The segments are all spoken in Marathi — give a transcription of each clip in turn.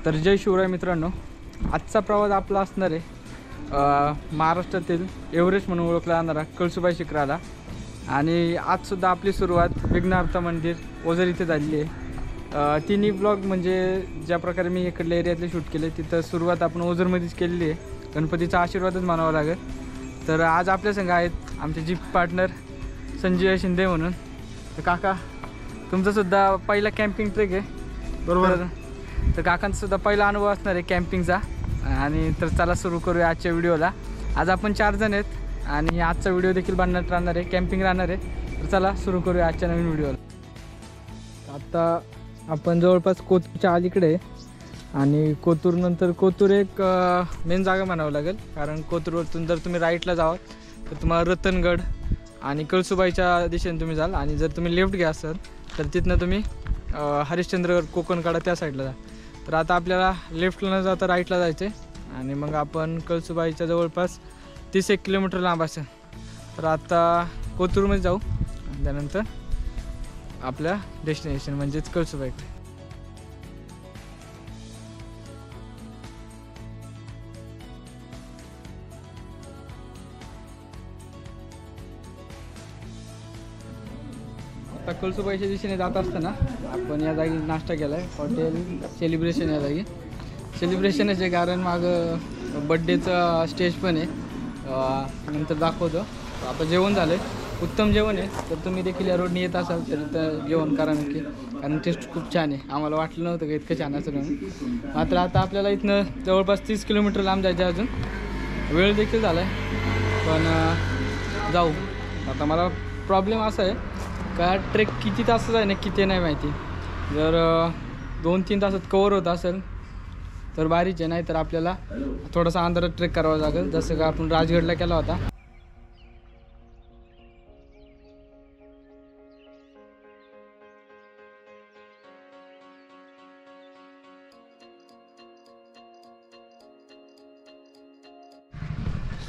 तर जय शिवराय मित्रांनो, आजचा प्रवास आपला असणार आहे महाराष्ट्रातील एव्हरेस्ट म्हणून ओळखला जाणारा कळसुबाई शिखराला. आणि आजसुद्धा आपली सुरुवात विघ्नहर्ता मंदिर ओझर इथे झालेली आहे. तिन्ही ब्लॉग म्हणजे ज्या प्रकारे मी इकडल्या एरियातले शूट केले तिथं सुरुवात आपण ओझरमध्येच केलेली आहे. गणपतीचा आशीर्वादच मानावा लागेल. तर आज आपल्या संग आहेत आमचे जीप पार्टनर संजय शिंदे म्हणून. तर काका, तुमचासुद्धा पहिला कॅम्पिंग ट्रेक आहे बरोबर? तर काकांचा सुद्धा पहिला अनुभव असणार आहे कॅम्पिंगचा. आणि तर चला सुरू करूया आजच्या व्हिडिओला. आज आपण 4 जण आहेत आणि आजचा व्हिडिओ देखील बनणार राहणार आहे, कॅम्पिंग राहणार आहे. तर चला सुरू करूया आजच्या नवीन व्हिडिओला. आता आपण जवळपास कोतूरच्या अलीकडे आहे आणि कोतूर एक मेन जागा म्हणावं लागेल. कारण कोतूरवरतून जर तुम्ही राईटला जावाल तर तुम्हाला रतनगड आणि कळसुबाईच्या दिशेने तुम्ही जाल. आणि जर तुम्ही लेफ्ट घ्या असाल तर तिथनं तुम्ही हरिश्चंद्रगड कोकणकडा त्या साईडला जा. तर आता आपल्याला लेफ्टला न जाता राईटला जायचं आहे आणि मग आपण कळसुबाईच्या जवळपास 31 किलोमीटर लांब असेल. तर आता कोतूरमध्ये जाऊ आणि त्यानंतर आपल्या डेस्टिनेशन म्हणजेच कळसुबाईकडे. आता कळसुबाईच्या दिशेने जात असताना आपण या जागी नाश्ता केला आहे, हॉटेल सेलिब्रेशन. या जागी सेलिब्रेशनच आहे कारण मागं बड्डेचं स्टेज पण आहे, नंतर दाखवतो. आता जेवण झालं आहे, उत्तम जेवण आहे. तर तुम्ही देखील या रोडने येत असाल तर इथं जेवण करा नक्की, कारण टेस्ट खूप छान आहे. आम्हाला वाटलं नव्हतं का इतकं छान असेल म्हणून. मात्र आता आपल्याला इथनं जवळपास 30 किलोमीटर लांब जायचं. अजून वेळ देखील झाला आहे पण जाऊ. आता मला प्रॉब्लेम असा आहे का ट्रेक किती तासाचा आहे ना किती नाही माहिती. जर 2-3 तासात कवर होत असेल तर बारीच आहे, नाही तर आपल्याला थोडासा अंधारात ट्रेक करावा लागेल, जसं का आपण राजगडला केला होता.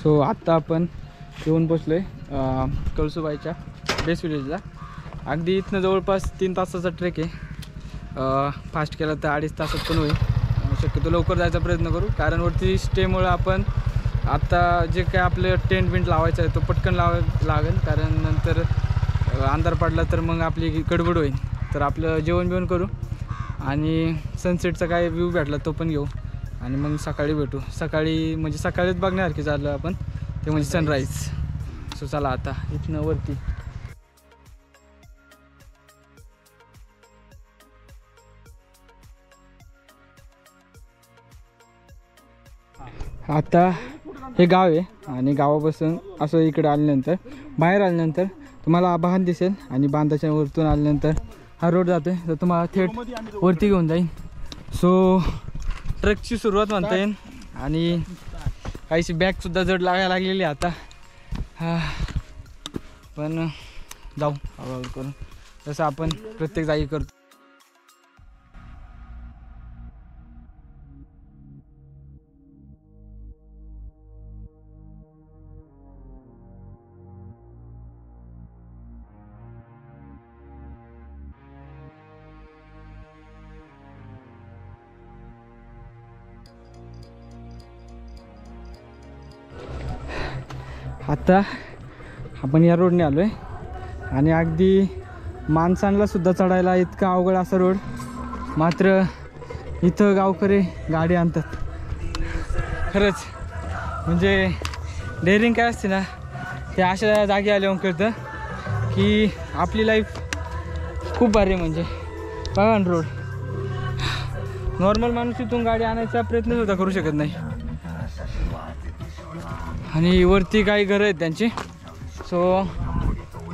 सो आत्ता आपण येऊन पोचलो आहे कळसुबाईच्या बेस विलेजला. अगदी इथनं जवळपास 3 तासाचा ट्रेक आहे. फास्ट केला तर 2.5 तासात पण होईल. शक्यतो लवकर जायचा प्रयत्न करू, कारण वरती स्टेमुळं आपण आत्ता जे काय आपलं टेंट लावायचं आहे तो पटकन लावायला लागेल, कारण नंतर अंधार पडला तर मग आपली गडबड होईल. तर आपलं जेवण करू आणि सनसेटचा काय व्ह्यू भेटला तो पण घेऊ आणि मग सकाळी भेटू. सकाळी म्हणजे सकाळीच बघण्यासारखी झालं आपण ते म्हणजे सनराईज. सो चला आता इथनं वरती. आता हे गाव आहे आणि गावापासून असं इकडे आल्यानंतर बाहेर आल्यानंतर तुम्हाला बांध दिसेल आणि बांधाच्या वरतून आल्यानंतर हा रोड जातो आहे, तर तुम्हाला थेट वरती घेऊन जाईल. सो ट्रेकची सुरुवात म्हणता येईल आणि काहीशी बॅगसुद्धा जड लागायला लागलेली आता. पण जाऊ हळूहळू करून, जसं आपण प्रत्येक जागी करतो. आता आपण या रोडने आलो आहे आणि अगदी माणसांना सुद्धा चढायला इतका अवघड असा रोड. मात्र इथं गावकरी गाडी आणतात. खरंच म्हणजे डेअरिंग काय असते ना, ते अशा जागी आल्यावर कळतं की आपली लाईफ खूप भारी. म्हणजे बघा ना रोड, नॉर्मल माणूस इथून गाडी आणायचा प्रयत्नसुद्धा करू शकत नाही. आणि वरती काही घरं आहेत त्यांची. सो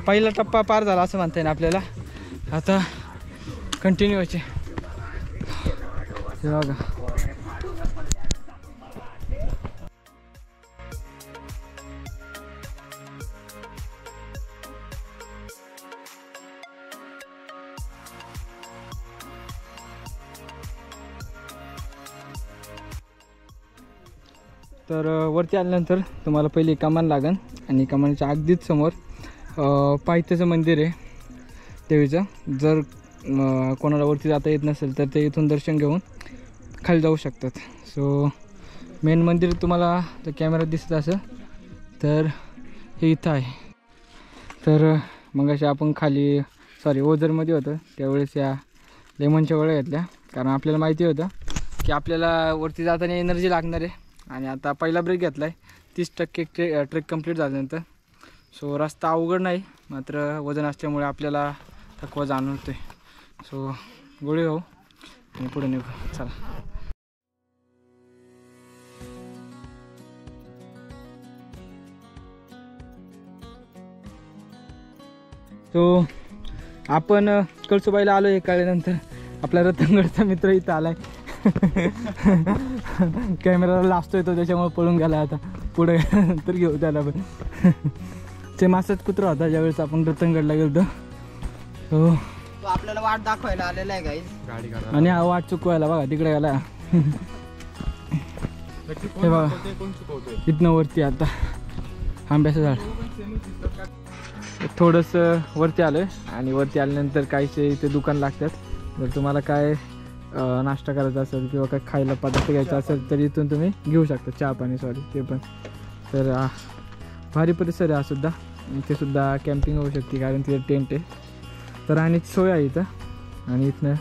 पहिला टप्पा पार झाला असं म्हणता येईल आपल्याला. आता कंटिन्यू व्हायचे. हे बघा, तर वरती आल्यानंतर तुम्हाला पहिली कमान लागेल आणि कमानीच्या अगदीच समोर पायथ्याचं मंदिर आहे देवीचं. जर कोणाला वरती जाता येत नसेल तर ते इथून दर्शन घेऊन खाली जाऊ शकतात. सो मेन मंदिर तुम्हाला जर कॅमेऱ्यात दिसत असं तर हे इथं आहे. तर मग अशा आपण खाली ओझरमध्ये होतं त्यावेळेस या लेमनच्या गोळ्या घेतल्या, कारण आपल्याला माहिती होतं की आपल्याला वरती जाताना एनर्जी लागणार आहे. आणि आता पहिला ब्रेक घेतला आहे 30% ट्रेक कंप्लीट झाल्यानंतर. सो रस्ता अवघड नाही, मात्र वजन असल्यामुळे आपल्याला थकवा जाणवतोय. सो गोळी घेऊ आणि पुढे निघू. चला. सो आपण कळसुबाईला आलो एक काळानंतर. आपला रतनगडचा मित्र इथं आलाय. कॅमेराला लाजतोय तो, त्याच्यामुळे पळून गेला. आता पुढे तर घेऊ त्याला पण. ते मासाच कुत्रा होता ज्यावेळेस आपण रतनगडला गेलो. हो आपल्याला वाट दाखवायला आलेला आहे गाईस. गाडी आणि हा वाट चुकवायला बघा तिकडे गेला. हे बघा इथनं वरती आता आंब्याचं झाड. थोडंसं वरती आलं आहे आणि वरती आल्यानंतर काहीसे इथे दुकान लागतात. जर तुम्हाला काय नाश्ता करायचा असेल किंवा काय खायला पदार्थ घ्यायचा असेल तर इथून तुम्ही घेऊ शकता. चहा पाणी ते पण. तर भारी परिसर आहे हा सुद्धा. इथे सुद्धा कॅम्पिंग होऊ शकते कारण तिथे टेंट आहे. तर राहण्याची सोय आहे इथं. आणि इथनं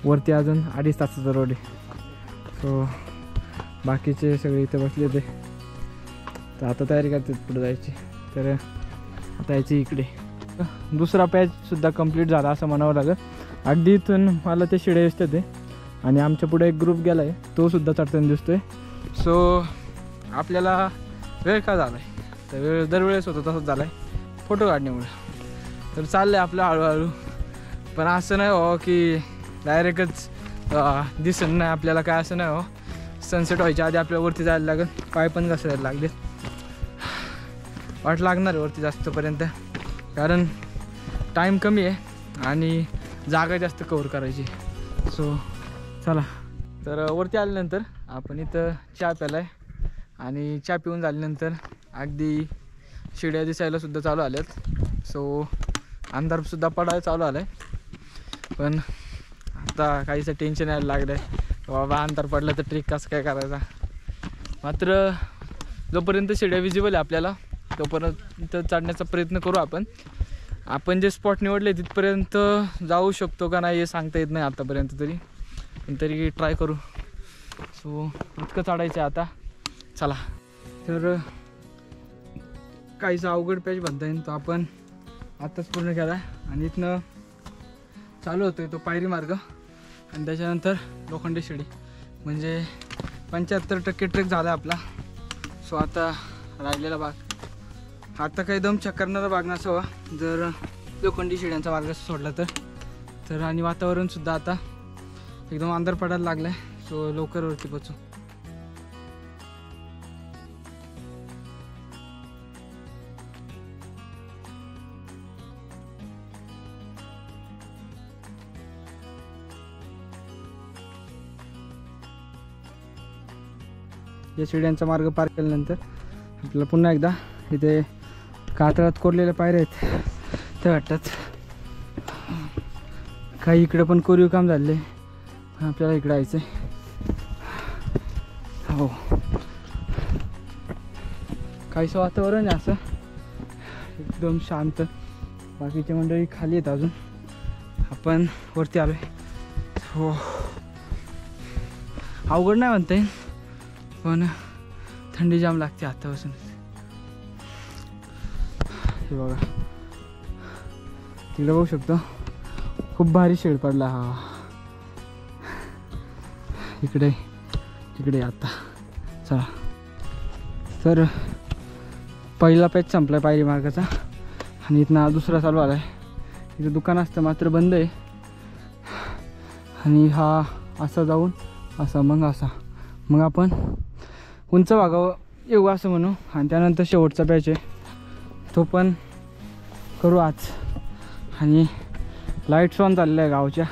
वरती अजून 2.5 तासाचा रोड आहे. सो बाकीचे सगळे इथे बसले होते. तर आता तयारी करतात पुढे जायची. तर आता यायची इकडे. दुसरा पॅचसुद्धा कंप्लीट झाला असं म्हणावं लागेल. अगदी इथून मला ते शिडे दिसतात ते. आणि आमच्या पुढे एक ग्रुप गेला आहे, तो सुद्धा चढताना दिसतोय. सो आपल्याला वेळ का झाला आहे तर वेळ दरवेळेस होतो तसंच झाला आहे फोटो काढण्यामुळे. तर चाललं आहे आपलं हळूहळू. पण असं नाही हो की डायरेक्टच दिसन नाही आपल्याला, काय असं नाही हो. सनसेट व्हायच्या आधी आपल्याला वरती जायला लागेल. पाय पण घसरायला लागले. वाट लागणार आहे वरती जास्तपर्यंत, कारण टाईम कमी आहे आणि जागा जास्त कव्हर करायची. सो चला. तर वरती आल्यानंतर आपण इथं चहा प्यायला आहे. आणि चहा पिऊन झाल्यानंतर अगदी शिड्या दिसायला सुद्धा चालू आल्यात. सो अंधारसुद्धा पडायला चालू आला आहे. पण आता काहीसं टेन्शन यायला लागलं आहे बाबा, अंधार पडला तर ट्रेक कसं काय करायचा. मात्र जोपर्यंत शिड्या विजिबल आहे आपल्याला तोपर्यंत चढण्याचा प्रयत्न करू. आपण जे स्पॉट निवडले तिथपर्यंत जाऊ शकतो का नाही हे सांगता येत नाही आतापर्यंत तरी, पण तरी ट्राय करू. सो इतकं चढायचं आहे आता. चला. तर काहीसा अवघड पॅच बनता येईल तो आपण आत्ताच पूर्ण केला आहे. आणि इथनं चालू होतो आहे तो पायरी मार्ग आणि त्याच्यानंतर लोखंडी शिडी. म्हणजे 75% ट्रेक झाला आपला. सो आता राहिलेला भाग, आता काही दम करणारा भाग नसावा जर लोखंडी शिड्यांचा मार्ग सोडला तर. आणि वातावरणसुद्धा आता एकदम अंधार पडायला लागलं आहे. सो लवकर वरती पोचू. या शिड्यांचा मार्ग पार केल्यानंतर आपल्याला पुन्हा एकदा इथे कातळात कोरलेल्या पायऱ्या आहेत ते वाटतात. काही इकडे पण कोरीव काम झाले. आपल्याला इकडे यायचं आहे. हो काहीसं वातावरण आहे असं एकदम शांत. बाकीचे मंडळी खाली आहेत अजून. आपण वरती आलो आहे. हो अवघड नाही म्हणता येईल, पण थंडी जाम लागते आतापासून. हे बघा तिकडे बघू शकतो खूप भारी शेड पडला. हा इकडे आता. चला. तर पहिला पॅच संपला पायरी मार्गाचा आणि इथनं दुसरा चालू आला आहे. इथं दुकान असतं मात्र बंद आहे. आणि हा असा जाऊन असा मग आपण उंच भागावर येऊ असं म्हणू. आणि त्यानंतर शेवटचा पॅच आहे तो पण करू आज. आणि लाईट्स ऑन चालल्या आहे गावच्या,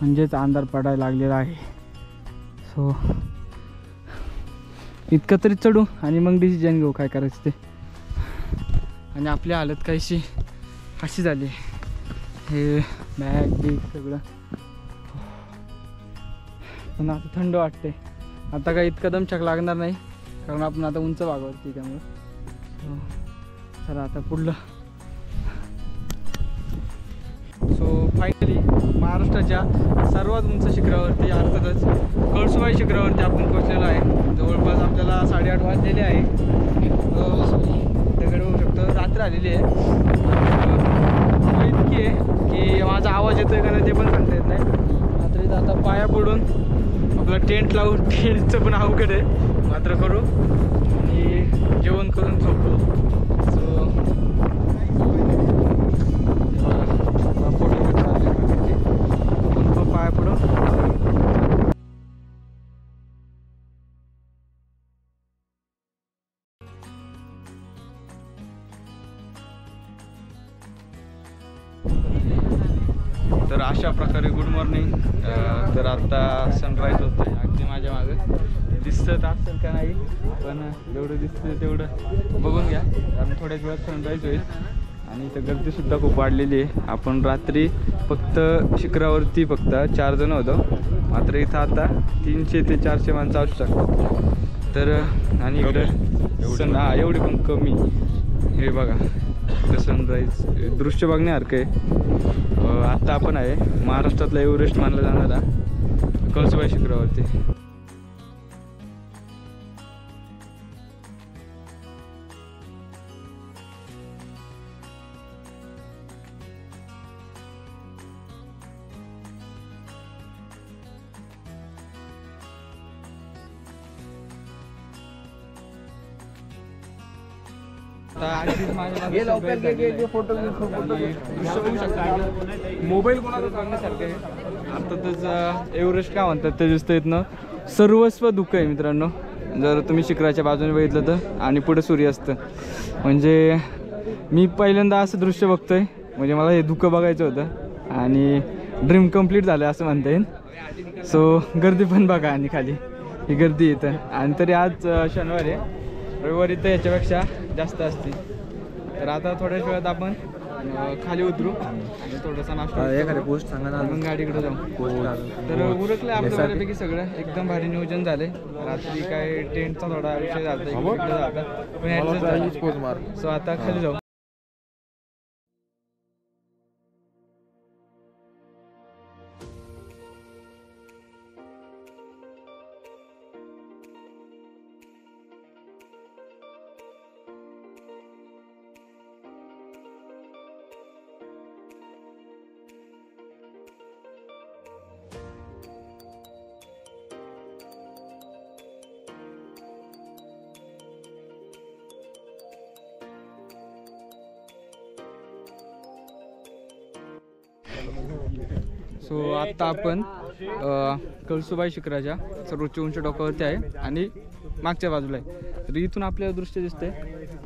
म्हणजेच अंधार पडायला लागलेला आहे. सो इतकं तरी चढू आणि मग डिसिजन घेऊ काय करायचं ते. आणि आपली हालत काहीशी अशी झाली. हे बॅग बीग सगळं पण आता थंड वाटते. आता काही इतका दमछाक लागणार नाही कारण आपण आता उंच भागावरती त्यामुळे. चला आता पुढलं. सो फायनली महाराष्ट्राच्या सर्वात उंच शिखरावरती अर्थातच कळसुबाई शिखरावरती आपण पोहोचलेलो आहे. जवळपास आपल्याला 8:30 वाजलेले आहे. दगड होऊ शकतो, रात्र आलेली आहे. इतकी आहे की माझा आवाज येतोय का नाही ते पण सांगता येत नाही. रात्रीत आता पाया पडून आपला टेंट लावून, टेंटचं पण अवघड आहे मात्र करू आणि जेवण करून झोपू. सो पाया पडून तर अशा प्रकारे गुड मॉर्निंग. तर आता सनराईज होतोय अगदी माझ्या मागं. दिसत असेल का नाही पण जेवढं दिसतं तेवढं बघून घ्या कारण थोड्याच वेळात सनराईज होईल. आणि इथं गर्दीसुद्धा खूप वाढलेली आहे. आपण रात्री फक्त शिखरावरती फक्त 4 जण होतो मात्र इथं आता 300 ते 400 माणसं असू शकतात. तर आणि इकडं एवढी पण कमी. हे बघा इथं सनराईज दृश्य बघण्यासारखं आहे. आत्ता आपण आहे महाराष्ट्रातला एव्हरेस्ट मानला जाणारा कळसुबाई शिखरावरती. मोबाईल कोणाचा सांगण्यासारखं आहे. अर्थातच एव्हरेस्ट काय म्हणतात ते दिसतं इथनं सर्वस्व धुकं आहे मित्रांनो. जर तुम्ही शिखराच्या बाजूने बघितलं तर आणि पुढे सूर्यास्त. म्हणजे मी पहिल्यांदा असं दृश्य बघतोय म्हणजे मला हे धुकं बघायचं होतं आणि ड्रीम कंप्लीट झालं असं म्हणता येईल. सो गर्दी पण बघा आणि खाली ही गर्दी येतं आणि तरी आज शनिवार आहे, रविवारी तर याच्यापेक्षा जास्त असते. तर आता थोड्याच वेळात आपण खाली उतरू आणि थोडासा नाश्ता एखाद्या पोस्ट सांगा ना मग गाडीकडे जाऊ. तर उरकलं आपलं बऱ्यापैकी सगळं एकदम भारी नियोजन झाले. रात्री काय टेंटचा थोडा विषय झाला पण सो आता खाली जाऊ. सो आत्ता आपण कळसुबाई शिखराच्या सर्वोच्च उंच टोकावरती आहे आणि मागच्या बाजूला आहे. तर इथून आपल्याला दृश्य दिसतंय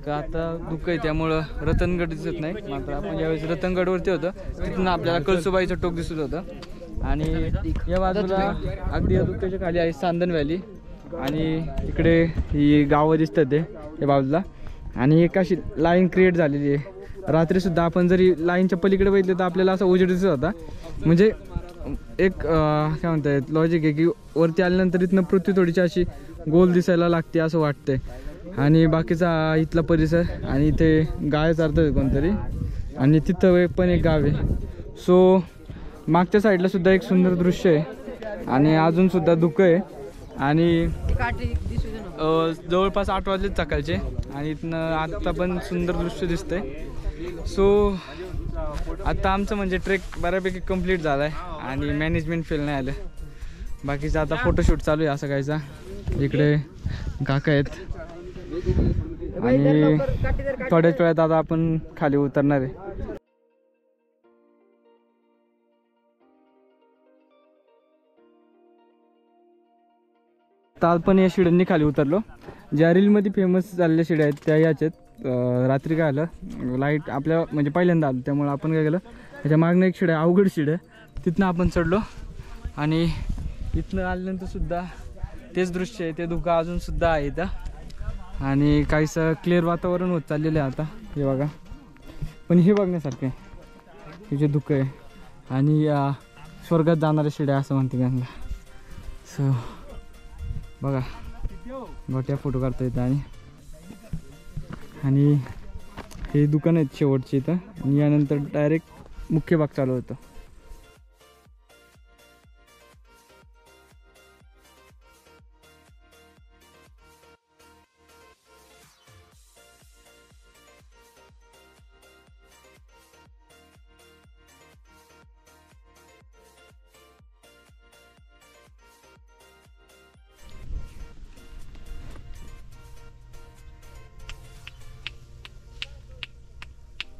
का आता धुकं आहे त्यामुळं रतनगड दिसत नाही. मात्र आपण ज्यावेळेस रतनगडवरती होतं तिथून आपल्याला कळसुबाईचं टोक दिसत होतं. आणि या बाजूला अगदी या धुक्याच्या खाली आहे सांदन व्हॅली आणि इकडे ही गावं दिसतात ते या बाजूला. आणि एक अशी लाईन क्रिएट झालेली आहे. रात्रीसुद्धा आपण जरी लाईनच्या पलीकडे बघितलं तर आपल्याला असा उजेड दिसत होता. म्हणजे एक काय म्हणता येत लॉजिक आहे की वरती आल्यानंतर इथनं पृथ्वी थोडीशी अशी गोल दिसायला लागते असं वाटतंय. आणि बाकीचा इथला परिसर आणि इथे गाय चारतात कोणतरी आणि तिथं पण एक गाव आहे. सो मागच्या साईडला सुद्धा एक सुंदर दृश्य आहे आणि अजूनसुद्धा धुकं आहे. आणि जवळपास 8 वाजलेच सकाळचे आणि इथनं आत्ता पण सुंदर दृश्य दिसतंय. सो आता आमचं म्हणजे ट्रेक बऱ्यापैकी कंप्लीट झाला आहे आणि मॅनेजमेंट फेल नाही आलं. बाकीचं आता फोटोशूट चालू आहे असं कायचा. इकडे काका आहेत आणि थोड्याच वेळात आता आपण खाली उतरणार आहे. आता आपण या शिड्यांनी खाली उतरलो. ज्या रीलमध्ये फेमस झालेल्या शिड्या आहेत त्या याच आहेत. रात्री काय आलं लाईट आपल्या म्हणजे पहिल्यांदा आलं त्यामुळे आपण काय केलं त्याच्या मागणं एक शिड आहे अवघड शिड आहे तिथनं आपण चढलो. आणि इथनं आल्यानंतर सुद्धा तेच दृश्य आहे ते धुकं अजूनसुद्धा आहे इथं. आणि काहीसं क्लिअर वातावरण होत चाललेलं आहे आता हे बघा. पण हे बघण्यासारखं आहे हे जे धुकं आहे आणि स्वर्गात जाणाऱ्या शिड्या असं म्हणते त्यांना. सो बघा गोट्या फोटो काढता येतं आणि हे दुकान आहेत शेवटचे इथं आणि यानंतर डायरेक्ट मुख्य भाग चालू होतं.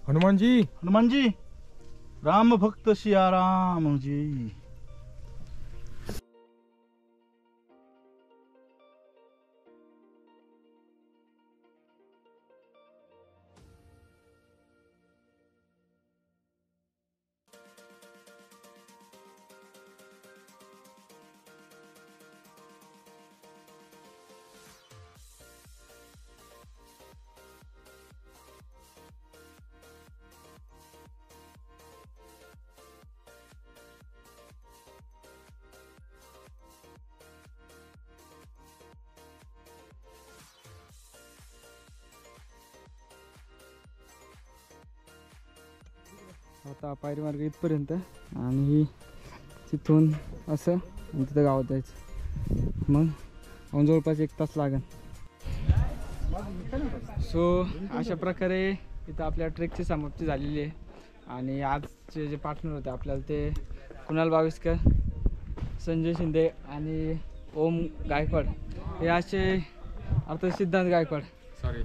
हनुमान जी राम भक्त सिया राम जी. आता पायरी मार्ग इथपर्यंत आणि तिथून असं आणि तिथं गावात जायचं मग आपण जवळपास 1 तास लागेल. सो अशा प्रकारे इथं आपल्या ट्रेकची समाप्ती झालेली आहे आणि आजचे जे पार्टनर होते आपल्याला ते कुणाल बाविस्कर, संजय शिंदे आणि ओम गायकवाड हे असे अर्थात सिद्धांत गायकवाड सॉरी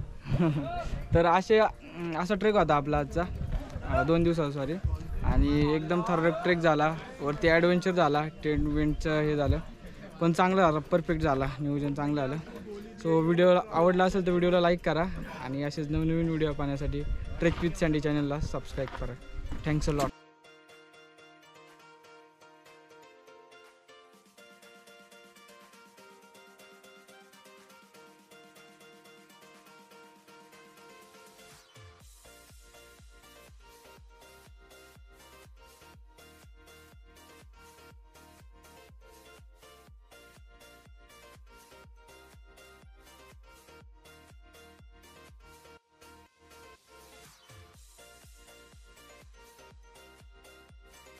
तर असा ट्रेक होता आपला आजचा 2 दिवसाचा सॉरी आणि एकदम थर्ड ट्रेक झाला. वरती ॲडव्हेंचर झाला, टेंट वेंटचं हे झालं पण चांगलं झालं, परफेक्ट झाला, नियोजन चांगलं झालं. सो व्हिडिओ आवडला असेल तर व्हिडिओला लाईक करा आणि असेच नवीन व्हिडिओ पाहण्यासाठी ट्रेक विथ सँडी चॅनलला सबस्क्राईब करा. Thanks a lot.